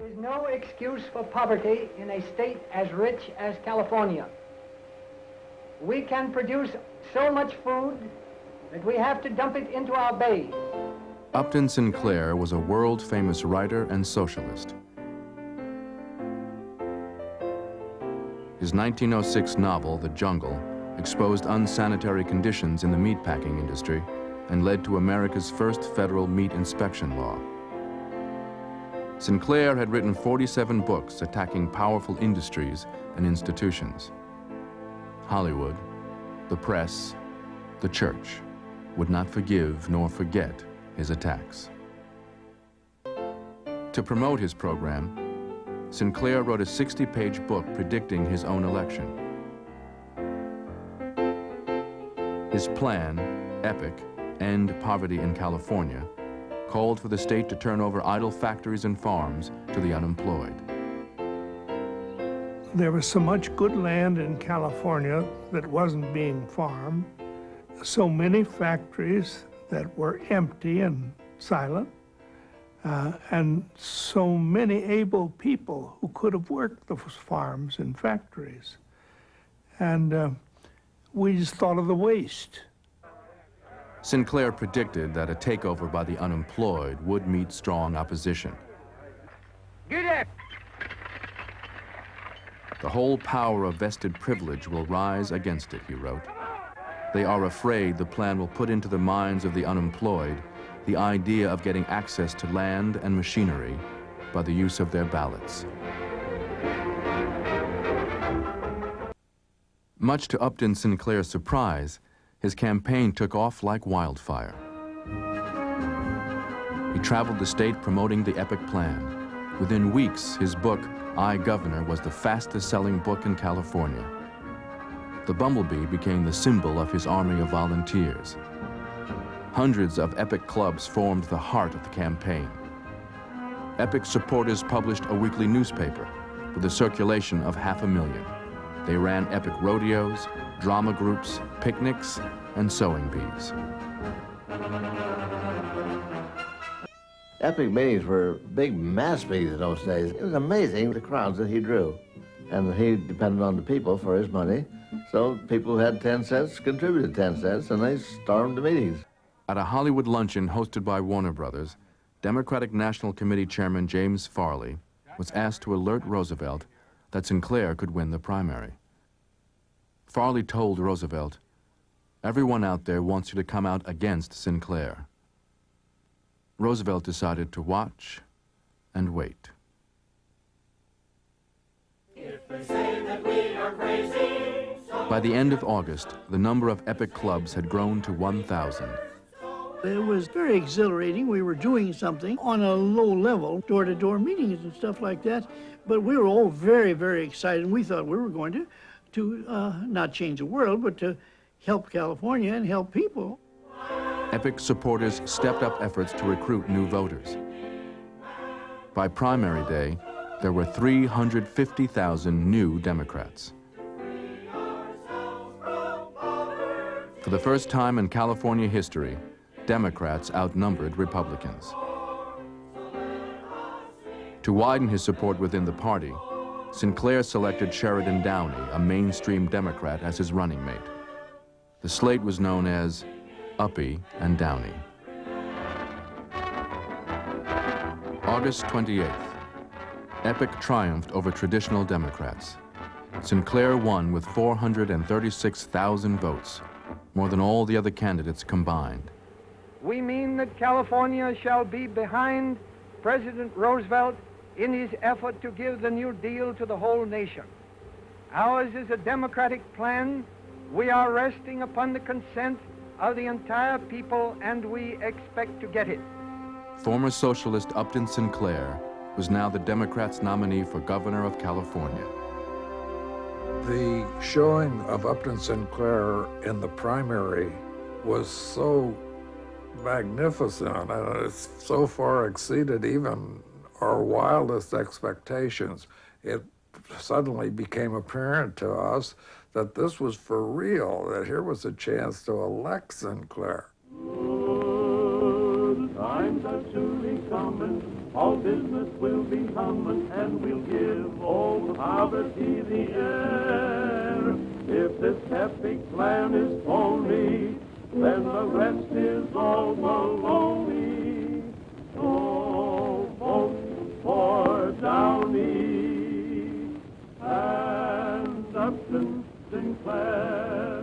There's no excuse for poverty in a state as rich as California. We can produce so much food that we have to dump it into our bays. Upton Sinclair was a world-famous writer and socialist. His 1906 novel, The Jungle, exposed unsanitary conditions in the meatpacking industry and led to America's first federal meat inspection law. Sinclair had written 47 books attacking powerful industries and institutions. Hollywood, the press, the church would not forgive nor forget his attacks. To promote his program, Sinclair wrote a 60-page book predicting his own election. His plan, epic, End Poverty in California, called for the state to turn over idle factories and farms to the unemployed. There was so much good land in California that wasn't being farmed, so many factories that were empty and silent, and so many able people who could have worked those farms and factories. And we just thought of the waste. Sinclair predicted that a takeover by the unemployed would meet strong opposition. Get up! The whole power of vested privilege will rise against it, he wrote. They are afraid the plan will put into the minds of the unemployed the idea of getting access to land and machinery by the use of their ballots. Much to Upton Sinclair's surprise, his campaign took off like wildfire. He traveled the state promoting the epic plan. Within weeks, his book, I, Governor, was the fastest-selling book in California. The bumblebee became the symbol of his army of volunteers. Hundreds of epic clubs formed the heart of the campaign. Epic supporters published a weekly newspaper with a circulation of 500,000. They ran epic rodeos, drama groups, picnics, and sewing bees. Epic meetings were big mass meetings in those days. It was amazing the crowds that he drew. And he depended on the people for his money. So people who had 10 cents contributed 10 cents, and they stormed the meetings. At a Hollywood luncheon hosted by Warner Brothers, Democratic National Committee Chairman James Farley was asked to alert Roosevelt that Sinclair could win the primary. Farley told Roosevelt, "Everyone out there wants you to come out against Sinclair." Roosevelt decided to watch and wait. If they say that we are crazy, By the end of August, the number of epic clubs had grown to 1,000. It was very exhilarating. We were doing something on a low level, door-to-door meetings and stuff like that. But we were all very, very excited. We thought we were going to not change the world, but to help California and help people. Epic supporters stepped up efforts to recruit new voters. By primary day, there were 350,000 new Democrats. For the first time in California history, Democrats outnumbered Republicans. To widen his support within the party, Sinclair selected Sheridan Downey, a mainstream Democrat, as his running mate. The slate was known as Uppy and Downey. August 28th, Epic triumphed over traditional Democrats. Sinclair won with 436,000 votes, more than all the other candidates combined. We mean that California shall be behind President Roosevelt in his effort to give the New Deal to the whole nation. Ours is a democratic plan. We are resting upon the consent of the entire people, and we expect to get it. Former socialist Upton Sinclair was now the Democrats' nominee for governor of California. The showing of Upton Sinclair in the primary was so magnificent, and it so far exceeded even our wildest expectations. It suddenly became apparent to us that this was for real, that here was a chance to elect Sinclair. good times are soon coming, all business will be humming, and we'll give old poverty the air. If this epic plan is phony, then the rest is all baloney. So vote for Downey and Upton Sinclair.